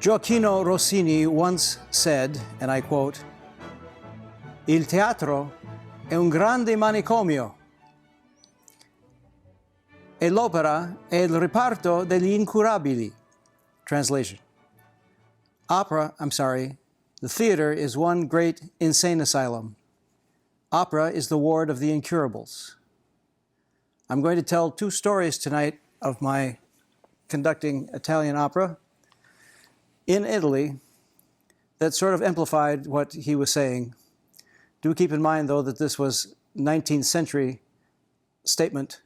Gioacchino Rossini once said, and I quote, "Il teatro è un grande manicomio e l'opera è il reparto degli incurabili." Translation. The theater is one great insane asylum. Opera is the ward of the incurables. I'm going to tell two stories tonight of my conducting Italian opera in Italy that sort of amplified what he was saying. Do keep in mind, though, that this was 19th century statement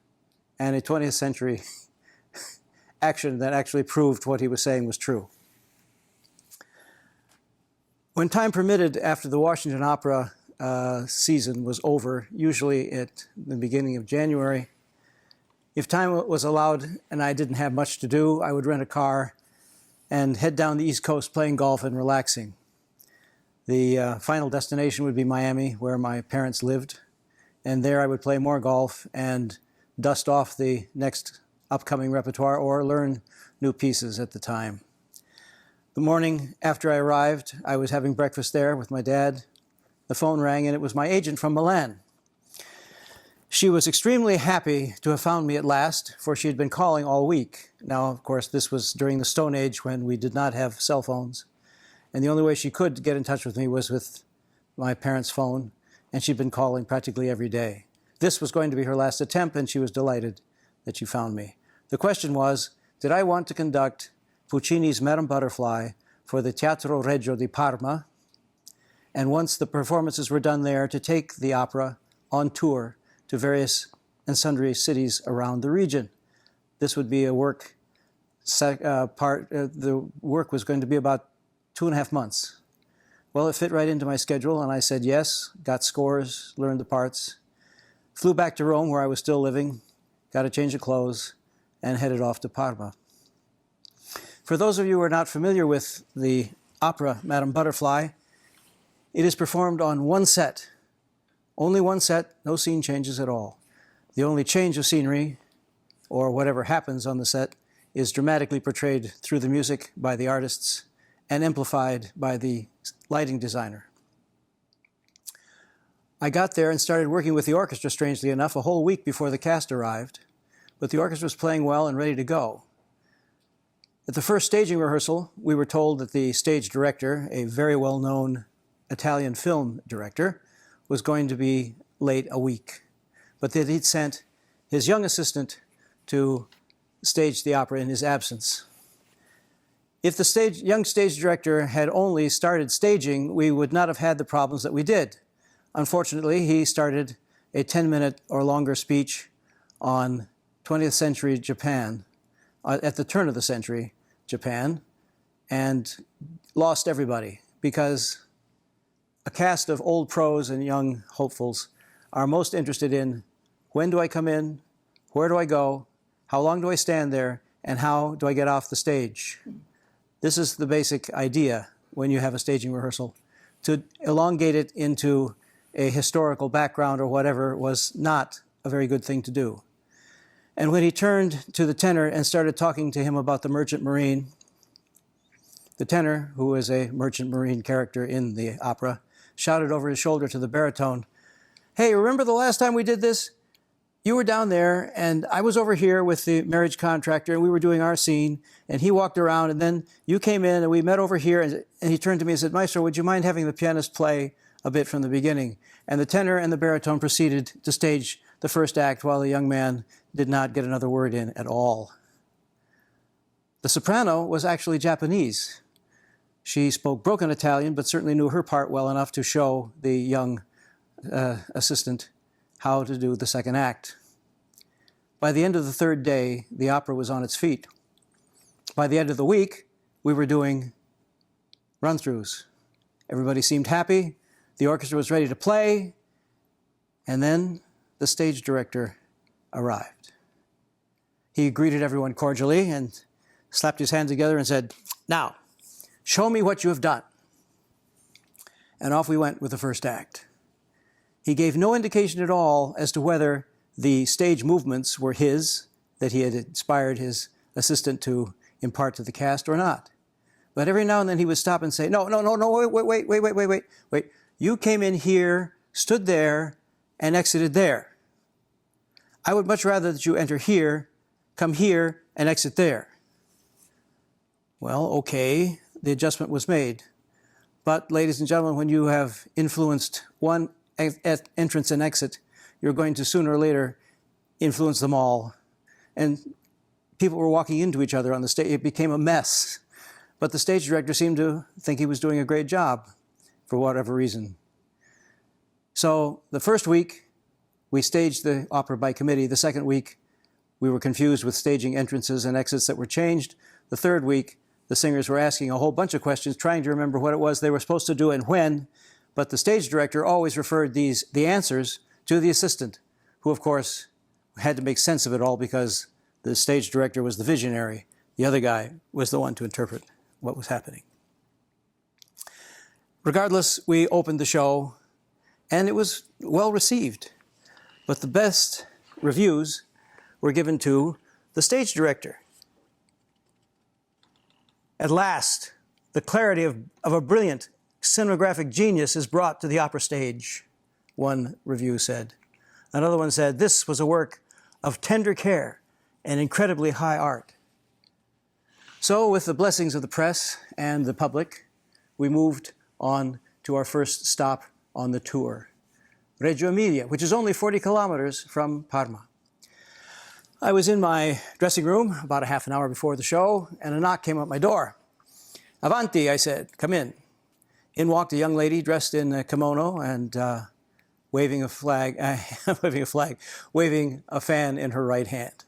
and a 20th century action that actually proved what he was saying was true. When time permitted, after the Washington Opera season was over, usually at the beginning of January, if time was allowed and I didn't have much to do, I would rent a car and head down the East Coast playing golf and relaxing. The final destination would be Miami, where my parents lived, and there I would play more golf and dust off the next upcoming repertoire or learn new pieces at the time. The morning after I arrived, I was having breakfast there with my dad. The phone rang, and it was my agent from Milan. She was extremely happy to have found me at last, for she had been calling all week. Now, of course, this was during the Stone Age when we did not have cell phones. And the only way she could get in touch with me was with my parents' phone, and she'd been calling practically every day. This was going to be her last attempt, and she was delighted that she found me. The question was, did I want to conduct Puccini's Madame Butterfly for the Teatro Reggio di Parma, and once the performances were done there, to take the opera on tour to various and sundry cities around the region. This would be a work the work was going to be about 2.5 months. Well, it fit right into my schedule, and I said yes, got scores, learned the parts, flew back to Rome, where I was still living, got a change of clothes, and headed off to Parma. For those of you who are not familiar with the opera Madame Butterfly, it is performed on one set. Only one set, no scene changes at all. The only change of scenery, or whatever happens on the set, is dramatically portrayed through the music by the artists and amplified by the lighting designer. I got there and started working with the orchestra, strangely enough, a whole week before the cast arrived, but the orchestra was playing well and ready to go. At the first staging rehearsal, we were told that the stage director, a very well-known Italian film director, was going to be late a week, but that he'd sent his young assistant to stage the opera in his absence. If the young stage director had only started staging, we would not have had the problems that we did. Unfortunately, he started a 10-minute or longer speech on 20th century Japan, at the turn of the century Japan, and lost everybody, because a cast of old pros and young hopefuls are most interested in when do I come in, where do I go, how long do I stand there, and how do I get off the stage. This is the basic idea when you have a staging rehearsal. To elongate it into a historical background or whatever was not a very good thing to do. And when he turned to the tenor and started talking to him about the Merchant Marine, the tenor, who is a Merchant Marine character in the opera, shouted over his shoulder to the baritone, "Hey, remember the last time we did this? You were down there, and I was over here with the marriage contractor, and we were doing our scene, and he walked around, and then you came in, and we met over here," and he turned to me and said, "Maestro, would you mind having the pianist play a bit from the beginning?" And the tenor and the baritone proceeded to stage the first act while the young man did not get another word in at all. The soprano was actually Japanese. She spoke broken Italian, but certainly knew her part well enough to show the young assistant how to do the second act. By the end of the third day, the opera was on its feet. By the end of the week, we were doing run-throughs. Everybody seemed happy. The orchestra was ready to play. And then the stage director arrived. He greeted everyone cordially and slapped his hands together and said, "Now, show me what you have done." And off we went with the first act. He gave no indication at all as to whether the stage movements were his, that he had inspired his assistant to impart to the cast, or not. But every now and then he would stop and say, no, no, no, no, wait. You came in here, stood there, and exited there. I would much rather that you enter here, come here, and exit there. Well, okay, the adjustment was made. But, ladies and gentlemen, when you have influenced one entrance and exit, you're going to sooner or later influence them all. And people were walking into each other on the stage. It became a mess. But the stage director seemed to think he was doing a great job for whatever reason. So the first week, we staged the opera by committee. The second week, we were confused with staging entrances and exits that were changed. The third week, the singers were asking a whole bunch of questions, trying to remember what it was they were supposed to do and when. But the stage director always referred the answers to the assistant, who, of course, had to make sense of it all because the stage director was the visionary. The other guy was the one to interpret what was happening. Regardless, we opened the show, and it was well received. But the best reviews were given to the stage director. At last, the clarity of a brilliant cinematographic genius is brought to the opera stage, one review said. Another one said, this was a work of tender care and incredibly high art. So, with the blessings of the press and the public, we moved on to our first stop on the tour, Reggio Emilia, which is only 40 kilometers from Parma. I was in my dressing room about a half an hour before the show, and a knock came at my door. Avanti, I said, come in. In walked a young lady dressed in a kimono and waving a fan in her right hand.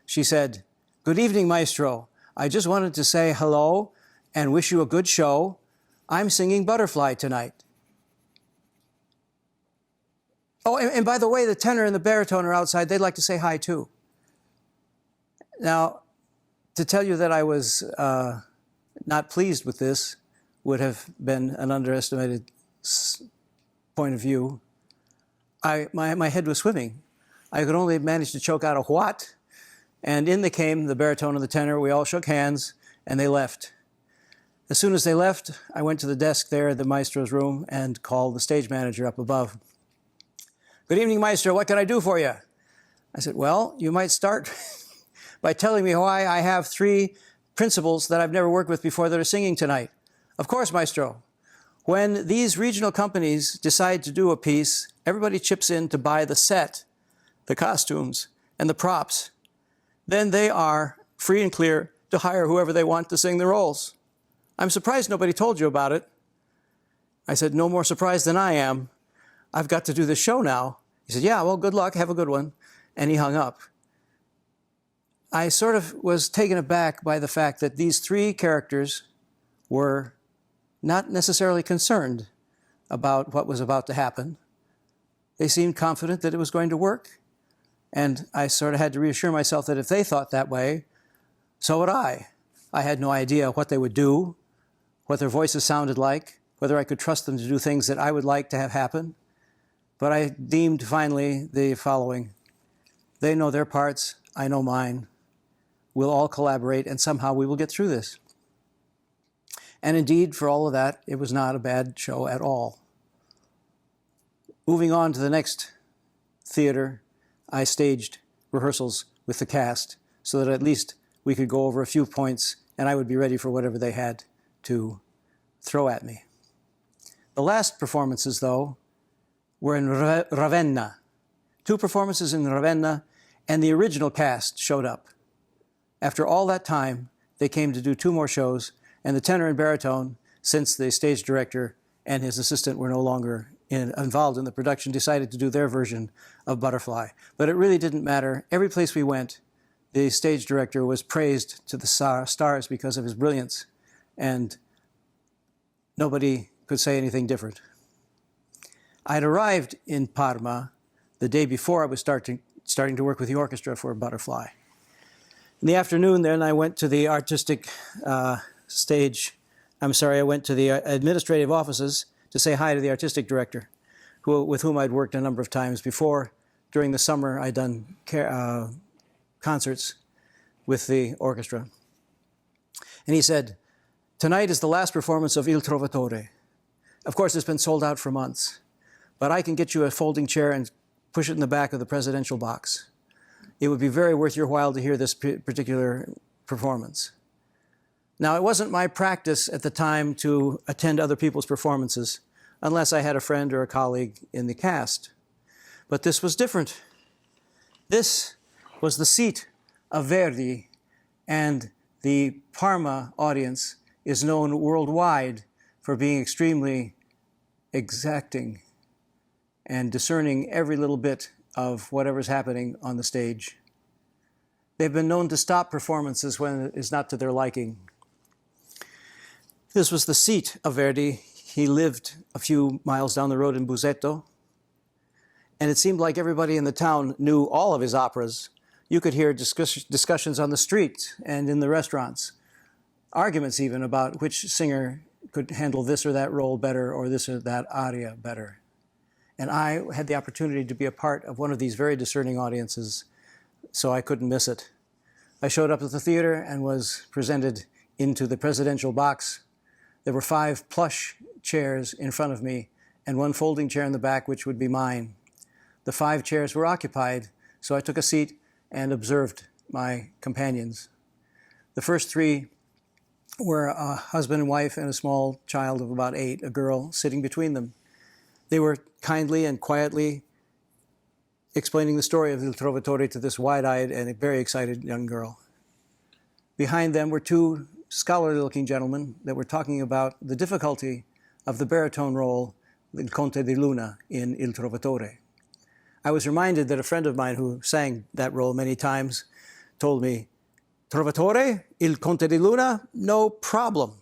She said, good evening, Maestro. I just wanted to say hello and wish you a good show. I'm singing Butterfly tonight. Oh, and by the way, the tenor and the baritone are outside. They'd like to say hi, too. Now, to tell you that I was not pleased with this would have been an underestimated point of view. My head was swimming. I could only manage to choke out a what, and in they came the baritone and the tenor. We all shook hands, and they left. As soon as they left, I went to the desk there at the Maestro's room and called the stage manager up above. Good evening, Maestro. What can I do for you? I said, well, you might start by telling me why I have 3 principals that I've never worked with before that are singing tonight. Of course, Maestro. When these regional companies decide to do a piece, everybody chips in to buy the set, the costumes, and the props. Then they are free and clear to hire whoever they want to sing the roles. I'm surprised nobody told you about it. I said, no more surprised than I am. I've got to do this show now. He said, yeah, well, good luck. Have a good one. And he hung up. I sort of was taken aback by the fact that these 3 characters were not necessarily concerned about what was about to happen. They seemed confident that it was going to work. And I sort of had to reassure myself that if they thought that way, so would I. I had no idea what they would do, what their voices sounded like, whether I could trust them to do things that I would like to have happen. But I deemed finally the following. They know their parts, I know mine. We'll all collaborate, and somehow we will get through this. And indeed, for all of that, it was not a bad show at all. Moving on to the next theater, I staged rehearsals with the cast so that at least we could go over a few points and I would be ready for whatever they had to throw at me. The last performances, though, were in Ravenna. 2 performances in Ravenna, and the original cast showed up. After all that time, they came to do 2 more shows, and the tenor and baritone, since the stage director and his assistant were no longer involved in the production, decided to do their version of Butterfly. But it really didn't matter. Every place we went, the stage director was praised to the stars because of his brilliance, and nobody could say anything different. I'd arrived in Parma the day before I was starting to work with the orchestra for Butterfly. In the afternoon, then, I went to the artistic I went to the administrative offices to say hi to the artistic director, with whom I'd worked a number of times before. During the summer, I'd done concerts with the orchestra. And he said, Tonight is the last performance of Il Trovatore. Of course, it's been sold out for months, but I can get you a folding chair and push it in the back of the presidential box. It would be very worth your while to hear this particular performance. Now, it wasn't my practice at the time to attend other people's performances unless I had a friend or a colleague in the cast. But this was different. This was the seat of Verdi, and the Parma audience is known worldwide for being extremely exacting and discerning every little bit of whatever's happening on the stage. They've been known to stop performances when it is not to their liking. This was the seat of Verdi. He lived a few miles down the road in Busetto, and it seemed like everybody in the town knew all of his operas. You could hear discussions on the street and in the restaurants, arguments even about which singer could handle this or that role better or this or that aria better. And I had the opportunity to be a part of one of these very discerning audiences, so I couldn't miss it. I showed up at the theater and was presented into the presidential box. There were 5 plush chairs in front of me and 1 folding chair in the back, which would be mine. The 5 chairs were occupied, so I took a seat and observed my companions. The first 3 were a husband and wife and a small child of about 8, a girl sitting between them. They were kindly and quietly explaining the story of Il Trovatore to this wide-eyed and very excited young girl. Behind them were 2 scholarly-looking gentlemen that were talking about the difficulty of the baritone role, Il Conte di Luna, in Il Trovatore. I was reminded that a friend of mine who sang that role many times told me, Trovatore, Il Conte di Luna, no problem.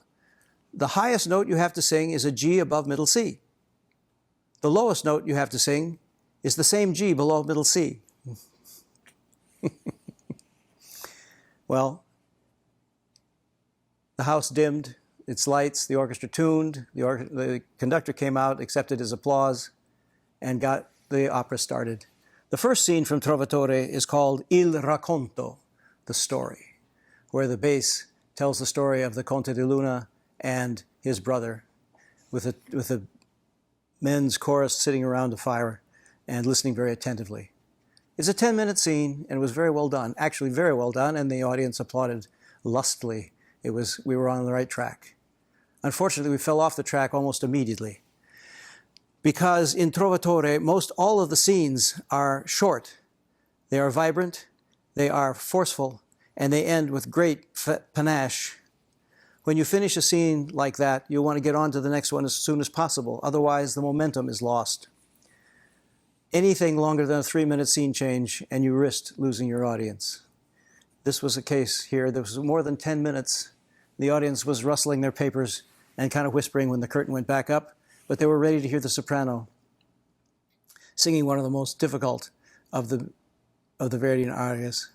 The highest note you have to sing is a G above middle C. The lowest note you have to sing is the same G below middle C. Well, the house dimmed its lights, the orchestra tuned, the conductor came out, accepted his applause, and got the opera started. The first scene from Trovatore is called Il Racconto, the story, where the bass tells the story of the Conte di Luna and his brother, with a men's chorus sitting around a fire and listening very attentively. It's a 10-minute scene, and it was very well done, actually very well done, and the audience applauded lustily. We were on the right track. Unfortunately, we fell off the track almost immediately, because in Trovatore, most all of the scenes are short. They are vibrant, they are forceful, and they end with great panache. When you finish a scene like that, you want to get on to the next one as soon as possible. Otherwise, the momentum is lost. Anything longer than a 3-minute scene change, and you risked losing your audience. This was the case here. There was more than 10 minutes. The audience was rustling their papers and kind of whispering when the curtain went back up, but they were ready to hear the soprano singing one of the most difficult of the Verdian arias.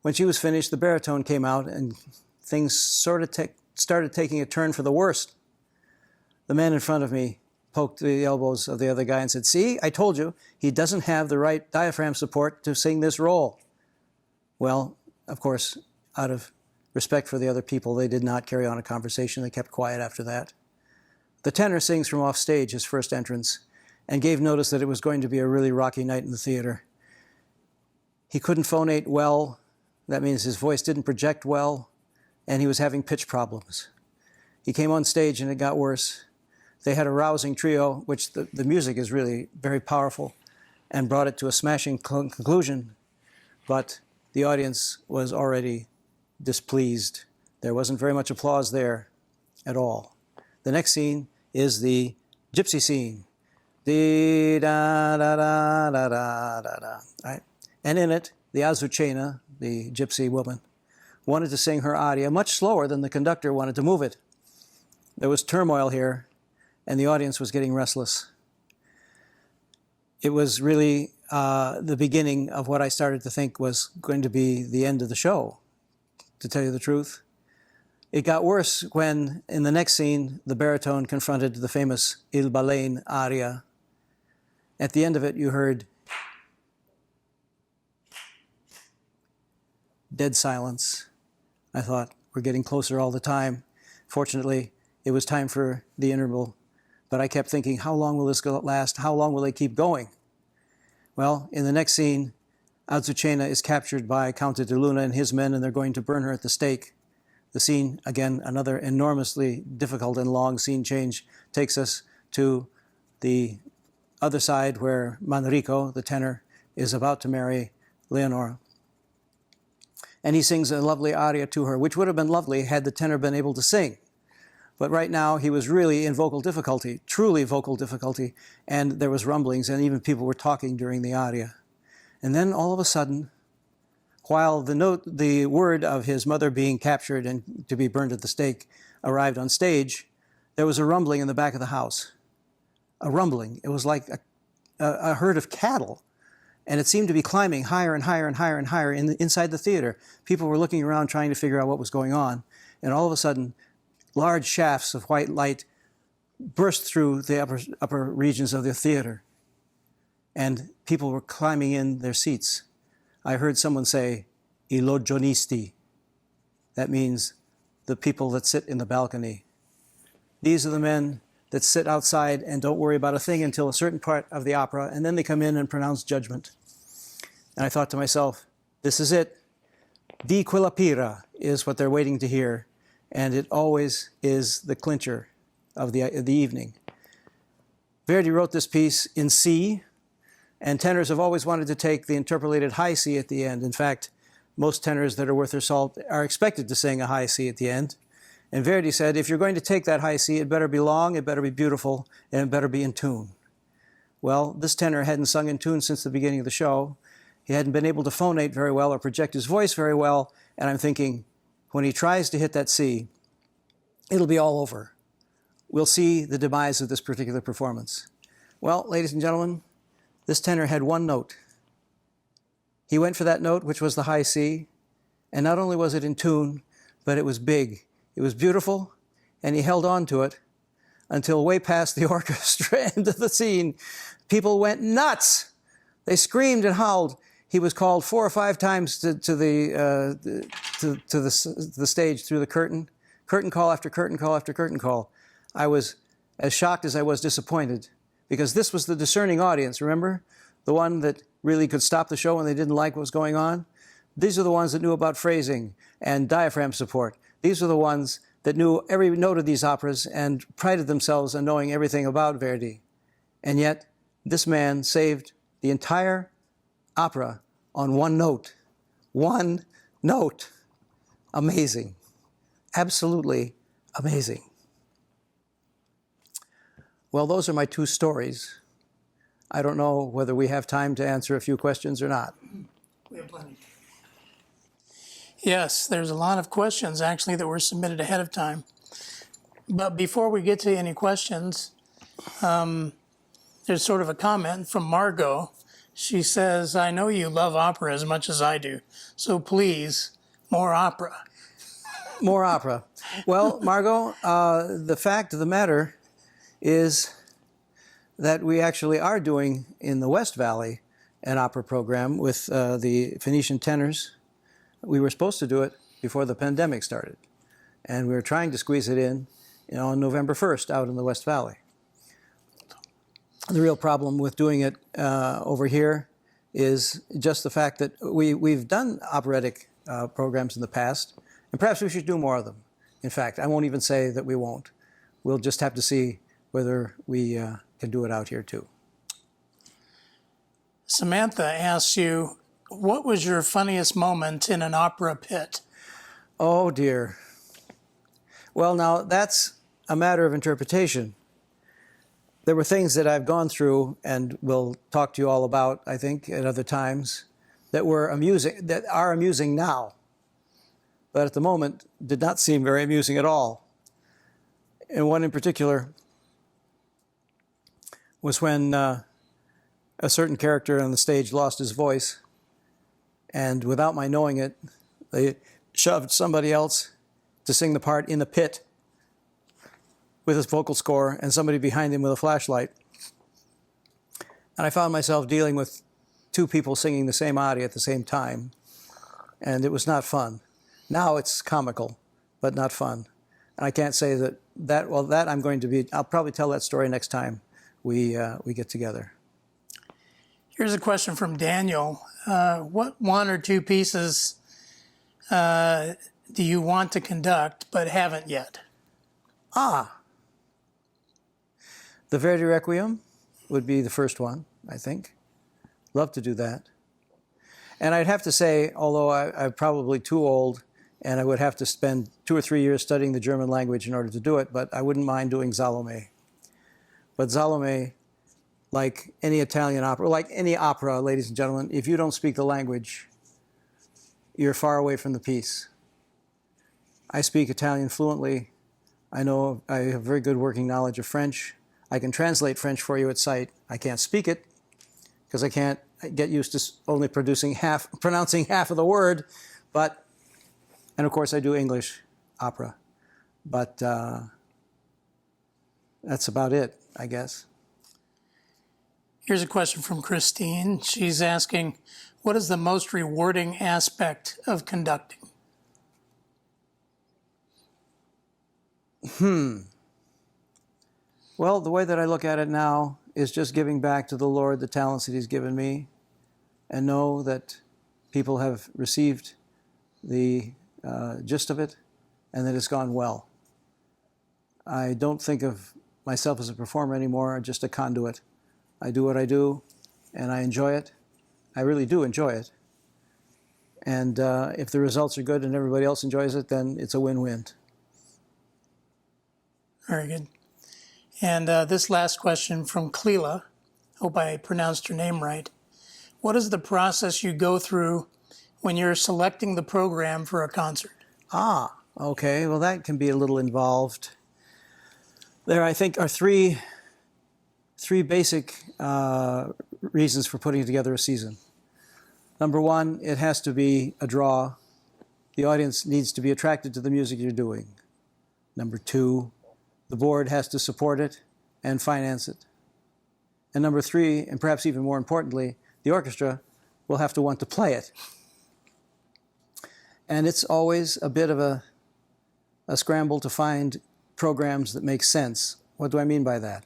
When she was finished, the baritone came out, and things sort of started taking a turn for the worst. The man in front of me poked the elbows of the other guy and said, "See, I told you, he doesn't have the right diaphragm support to sing this role." Well, of course, out of respect for the other people, they did not carry on a conversation. They kept quiet after that. The tenor sings from off stage, his first entrance, and gave notice that it was going to be a really rocky night in the theater. He couldn't phonate well. That means his voice didn't project well, and he was having pitch problems. He came on stage and it got worse. They had a rousing trio, which the music is really very powerful, and brought it to a smashing conclusion, but the audience was already displeased. There wasn't very much applause there at all. The next scene is the gypsy scene. Di-da-da-da-da-da-da-da. Right? And in it, the Azucena, the gypsy woman, wanted to sing her aria much slower than the conductor wanted to move it. There was turmoil here, and the audience was getting restless. It was really the beginning of what I started to think was going to be the end of the show, to tell you the truth. It got worse when, in the next scene, the baritone confronted the famous Il Baleine aria. At the end of it, you heard dead silence. I thought, were getting closer all the time. Fortunately, it was time for the interval, but I kept thinking, how long will this last? How long will they keep going? Well, in the next scene, Azucena is captured by Count de Luna and his men, and they're going to burn her at the stake. The scene, again, another enormously difficult and long scene change, takes us to the other side where Manrico, the tenor, is about to marry Leonora. And he sings a lovely aria to her, which would have been lovely had the tenor been able to sing. But right now he was really in vocal difficulty, truly vocal difficulty, and there was rumblings, and even people were talking during the aria. And then all of a sudden, while the word of his mother being captured and to be burned at the stake arrived on stage, there was a rumbling in the back of the house. A rumbling. It was like a herd of cattle. And it seemed to be climbing higher and higher and higher and higher inside the theater. People were looking around trying to figure out what was going on. And all of a sudden, large shafts of white light burst through the upper regions of the theater. And people were climbing in their seats. I heard someone say, "I logionisti." That means the people that sit in the balcony. These are the men that sit outside and don't worry about a thing until a certain part of the opera, and then they come in and pronounce judgment. And I thought to myself, this is it. Di quella pira is what they're waiting to hear, and it always is the clincher of the evening. Verdi wrote this piece in C, and tenors have always wanted to take the interpolated high C at the end. In fact, most tenors that are worth their salt are expected to sing a high C at the end. And Verdi said, if you're going to take that high C, it better be long, it better be beautiful, and it better be in tune. Well, this tenor hadn't sung in tune since the beginning of the show. He hadn't been able to phonate very well or project his voice very well, and I'm thinking, when he tries to hit that C, it'll be all over. We'll see the demise of this particular performance. Well, ladies and gentlemen, this tenor had one note. He went for that note, which was the high C, and not only was it in tune, but it was big. It was beautiful, and he held on to it until way past the orchestra end of the scene. People went nuts. They screamed and howled. He was called 4 or 5 times to the stage through the curtain call after curtain call after curtain call. I was as shocked as I was disappointed, because this was the discerning audience, remember? The one that really could stop the show when they didn't like what was going on. These are the ones that knew about phrasing and diaphragm support. These are the ones that knew every note of these operas and prided themselves on knowing everything about Verdi. And yet, this man saved the entire opera on one note. One note. Amazing. Absolutely amazing. Well, those are my 2 stories. I don't know whether we have time to answer a few questions or not. We have plenty. Yes, there's a lot of questions actually that were submitted ahead of time. But before we get to any questions, there's sort of a comment from Margot. She says, I know you love opera as much as I do, so please, more opera. More opera. Well, Margot, the fact of the matter is that we actually are doing in the West Valley an opera program with the Phoenician tenors. We were supposed to do it before the pandemic started, and we were trying to squeeze it in, on November 1st out in the West Valley. The real problem with doing it over here is just the fact that we've done operatic programs in the past, and perhaps we should do more of them. In fact, I won't even say that we won't. We'll just have to see whether we can do it out here too. Samantha asks you, what was your funniest moment in an opera pit? Oh dear. Well, now that's a matter of interpretation. There were things that I've gone through and will talk to you all about, I think, at other times, that were amusing, that are amusing now, but at the moment did not seem very amusing at all. And one in particular was when a certain character on the stage lost his voice, and without my knowing it, they shoved somebody else to sing the part in the pit with his vocal score and somebody behind him with a flashlight. And I found myself dealing with 2 people singing the same aria at the same time, and it was not fun. Now it's comical, but not fun. And I can't say that I'm going to be, I'll probably tell that story next time we get together. Here's a question from Daniel. What one or two pieces do you want to conduct but haven't yet? The Verdi Requiem would be the first one, I think. Love to do that. And I'd have to say, although I'm probably too old and I would have to spend 2 or 3 years studying the German language in order to do it, but I wouldn't mind doing Salome. But Salome, like any Italian opera, like any opera, ladies and gentlemen, if you don't speak the language, you're far away from the piece. I speak Italian fluently. I have very good working knowledge of French. I can translate French for you at sight. I can't speak it because I can't get used to only pronouncing half of the word. And of course I do English opera. But that's about it, I guess. Here's a question from Christine. She's asking, what is the most rewarding aspect of conducting? Well, the way that I look at it now is just giving back to the Lord the talents that He's given me, and know that people have received the gist of it and that it's gone well. I don't think of myself as a performer anymore, just a conduit. I do what I do, and I enjoy it. I really do enjoy it. And if the results are good and everybody else enjoys it, then it's a win-win. Very good. And this last question from Cleela. Hope I pronounced your name right. What is the process you go through when you're selecting the program for a concert? Okay. Well, that can be a little involved. There, I think, are three basic reasons for putting together a season. Number one, it has to be a draw. The audience needs to be attracted to the music you're doing. Number two, the board has to support it and finance it. And number three, and perhaps even more importantly, the orchestra will have to want to play it. And it's always a bit of a scramble to find programs that make sense. What do I mean by that?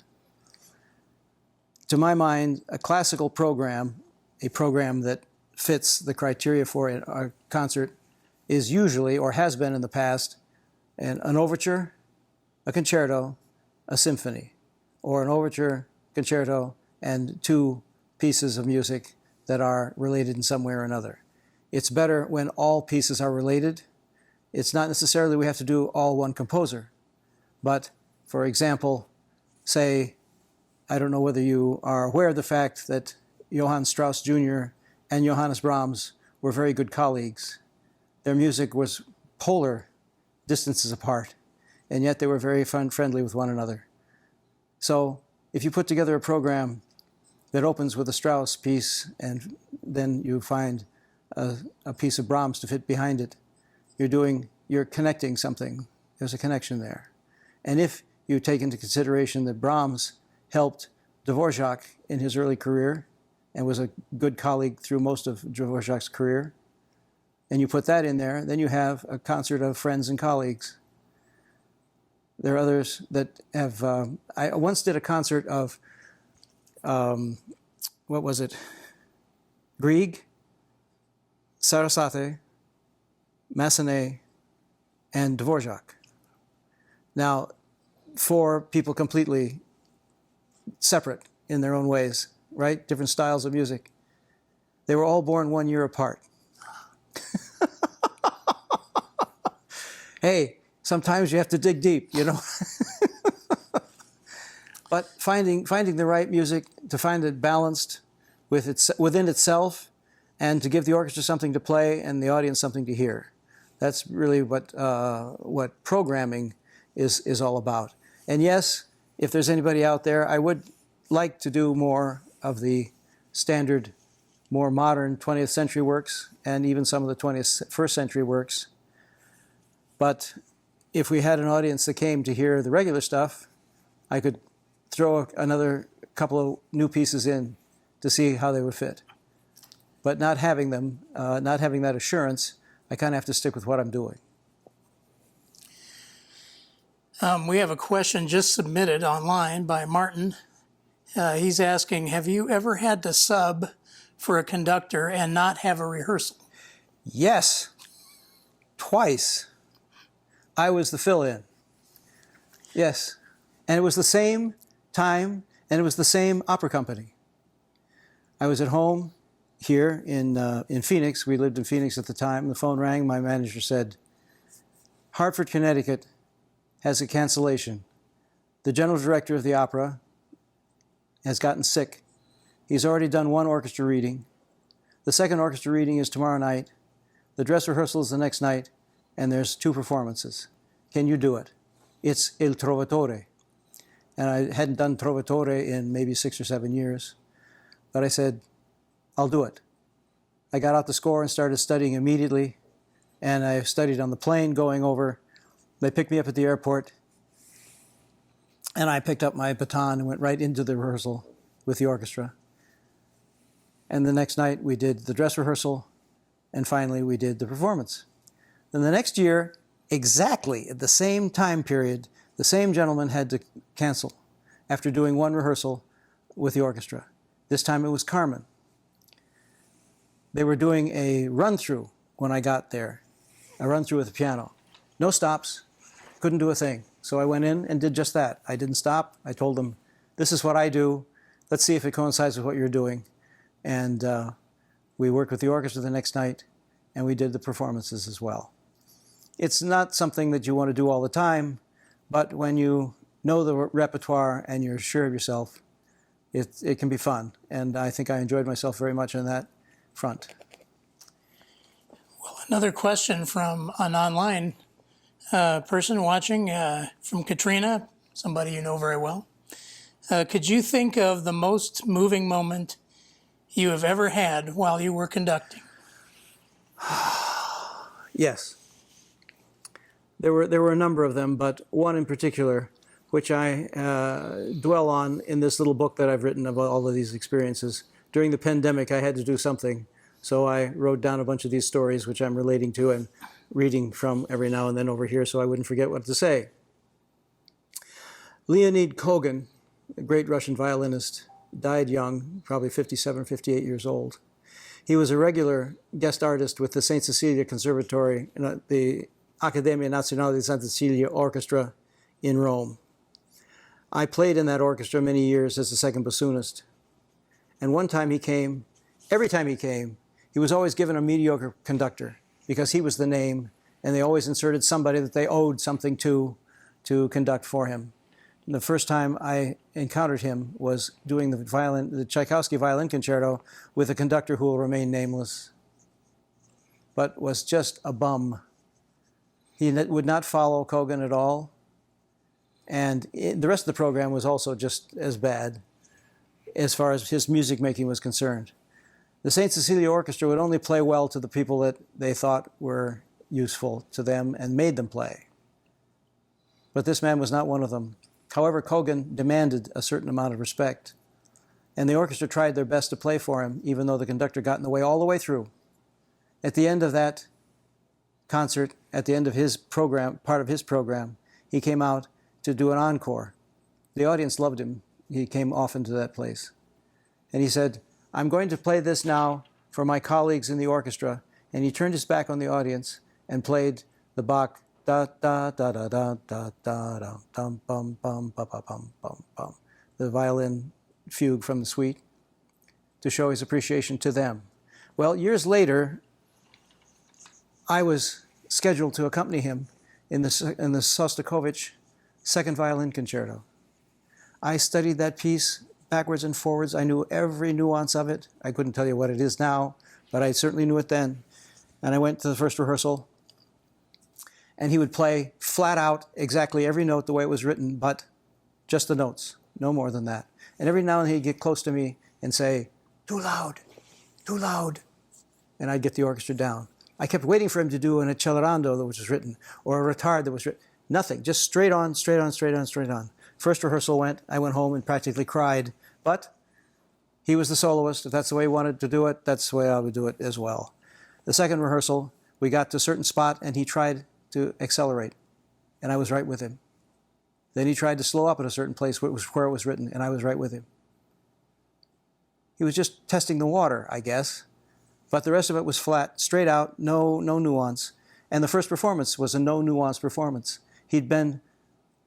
To my mind, a classical program, a program that fits the criteria for a concert, is usually, or has been in the past, an overture, a concerto, a symphony, or an overture, concerto, and 2 pieces of music that are related in some way or another. It's better when all pieces are related. It's not necessarily we have to do all one composer, but for example, say, I don't know whether you are aware of the fact that Johann Strauss Jr. and Johannes Brahms were very good colleagues. Their music was polar distances apart, and yet they were very friendly with one another. So if you put together a program that opens with a Strauss piece and then you find a piece of Brahms to fit behind it, you're connecting something. There's a connection there. And if you take into consideration that Brahms helped Dvorak in his early career and was a good colleague through most of Dvorak's career, and you put that in there, then you have a concert of friends and colleagues. There are others that have, I once did a concert of, what was it? Grieg, Sarasate, Massenet, and Dvorak. Now, 4 people completely separate in their own ways, right? Different styles of music. They were all born 1 year apart. Hey, sometimes you have to dig deep, you know. But finding the right music, to find it balanced within itself, and to give the orchestra something to play and the audience something to hear. That's really what programming is all about. And yes, if there's anybody out there, I would like to do more of the standard, more modern 20th century works, and even some of the 21st century works. But if we had an audience that came to hear the regular stuff, I could throw another couple of new pieces in to see how they would fit. But not having them, not having that assurance, I kind of have to stick with what I'm doing. We have a question just submitted online by Martin. He's asking, have you ever had to sub for a conductor and not have a rehearsal? Yes, twice. I was the fill-in. Yes, and it was the same time, and it was the same opera company. I was at home here in Phoenix. We lived in Phoenix at the time. The phone rang. My manager said, Hartford, Connecticut has a cancellation. The general director of the opera has gotten sick. He's already done one orchestra reading. The second orchestra reading is tomorrow night. The dress rehearsal is the next night, and there's 2 performances. Can you do it? It's Il Trovatore. And I hadn't done Trovatore in maybe 6 or 7 years. But I said, I'll do it. I got out the score and started studying immediately. And I studied on the plane going over. They picked me up at the airport. And I picked up my baton and went right into the rehearsal with the orchestra. And the next night we did the dress rehearsal. And finally we did the performance. Then the next year, exactly at the same time period, the same gentleman had to cancel after doing one rehearsal with the orchestra. This time it was Carmen. They were doing a run-through when I got there, a run-through with the piano. No stops, couldn't do a thing. So I went in and did just that. I didn't stop. I told them, this is what I do. Let's see if it coincides with what you're doing. And we worked with the orchestra the next night, and we did the performances as well. It's not something that you want to do all the time, but when you know the repertoire and you're sure of yourself, it can be fun. And I think I enjoyed myself very much on that front. Well, another question from an online person watching, from Katrina, somebody you know very well. Could you think of the most moving moment you have ever had while you were conducting? Yes. There were a number of them, but one in particular, which I dwell on in this little book that I've written about all of these experiences. During the pandemic, I had to do something, so I wrote down a bunch of these stories, which I'm relating to and reading from every now and then over here so I wouldn't forget what to say. Leonid Kogan, a great Russian violinist, died young, probably 57, 58 years old. He was a regular guest artist with the St. Cecilia Conservatory, the Accademia Nazionale di Santa Cecilia Orchestra in Rome. I played in that orchestra many years as a second bassoonist. And one time he came, every time he came, he was always given a mediocre conductor because he was the name, and they always inserted somebody that they owed something to conduct for him. And the first time I encountered him was doing the Tchaikovsky violin concerto with a conductor who will remain nameless, but was just a bum. He would not follow Kogan at all. And the rest of the program was also just as bad as far as his music making was concerned. The St. Cecilia Orchestra would only play well to the people that they thought were useful to them and made them play. But this man was not one of them. However, Kogan demanded a certain amount of respect. And the orchestra tried their best to play for him, even though the conductor got in the way all the way through. At the end of that concert, at the end of his program, part of his program, he came out to do an encore. The audience loved him. He came often to that place. And he said, I'm going to play this now for my colleagues in the orchestra. And he turned his back on the audience and played the Bach da da da da da da da da dum bum bum ba ba bum bum bum, the violin fugue from the suite, to show his appreciation to them. Well, years later, I was scheduled to accompany him in the Sostakovich second violin concerto. I studied that piece backwards and forwards. I knew every nuance of it. I couldn't tell you what it is now, but I certainly knew it then. And I went to the first rehearsal, and he would play flat out exactly every note the way it was written, but just the notes, no more than that. And every now and then he'd get close to me and say, too loud, too loud. And I'd get the orchestra down. I kept waiting for him to do an accelerando that was written, or a retard that was written. Nothing, just straight on, straight on, straight on, straight on. First rehearsal went, I went home and practically cried. But he was the soloist. If that's the way he wanted to do it, that's the way I would do it as well. The second rehearsal, we got to a certain spot, and he tried to accelerate. And I was right with him. Then he tried to slow up at a certain place where it was written, and I was right with him. He was just testing the water, I guess. But the rest of it was flat, straight out, no nuance. And the first performance was a no nuance performance. He'd been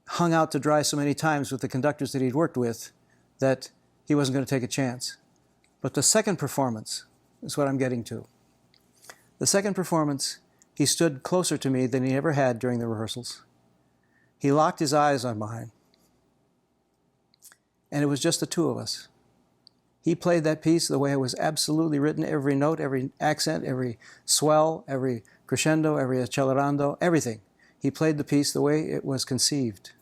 hung out to dry so many times with the conductors that he'd worked with that he wasn't going to take a chance. But the second performance is what I'm getting to. The second performance, he stood closer to me than he ever had during the rehearsals. He locked his eyes on mine. And it was just the two of us. He played that piece the way it was absolutely written, every note, every accent, every swell, every crescendo, every accelerando, everything. He played the piece the way it was conceived.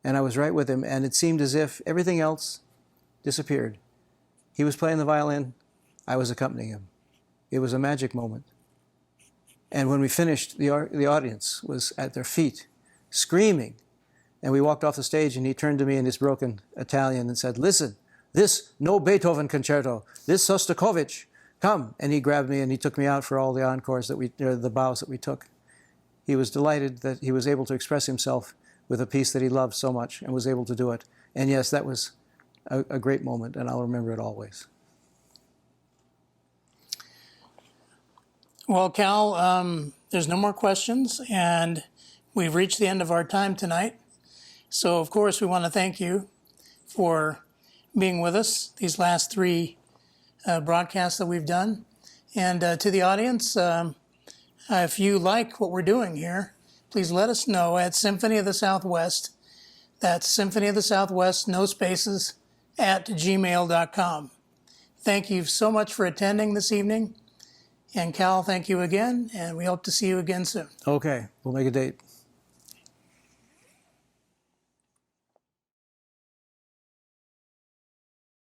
And I was right with him, and it seemed as if everything else disappeared. He was playing the violin, I was accompanying him. It was a magic moment. And when we finished, the audience was at their feet, screaming. And we walked off the stage, and he turned to me in his broken Italian and said, "Listen, this no Beethoven concerto, this Shostakovich, come." And he grabbed me and he took me out for all the encores the bows that we took. He was delighted that he was able to express himself with a piece that he loved so much and was able to do it. And yes, that was a great moment, and I'll remember it always. Well, Cal, there's no more questions, and we've reached the end of our time tonight. So, of course, we want to thank you for being with us these last three broadcasts that we've done. And to the audience, if you like what we're doing here, please let us know at Symphony of the Southwest. That's Symphony of the Southwest, no spaces, @gmail.com. Thank you so much for attending this evening. And Cal, thank you again, and we hope to see you again soon. Okay, we'll make a date.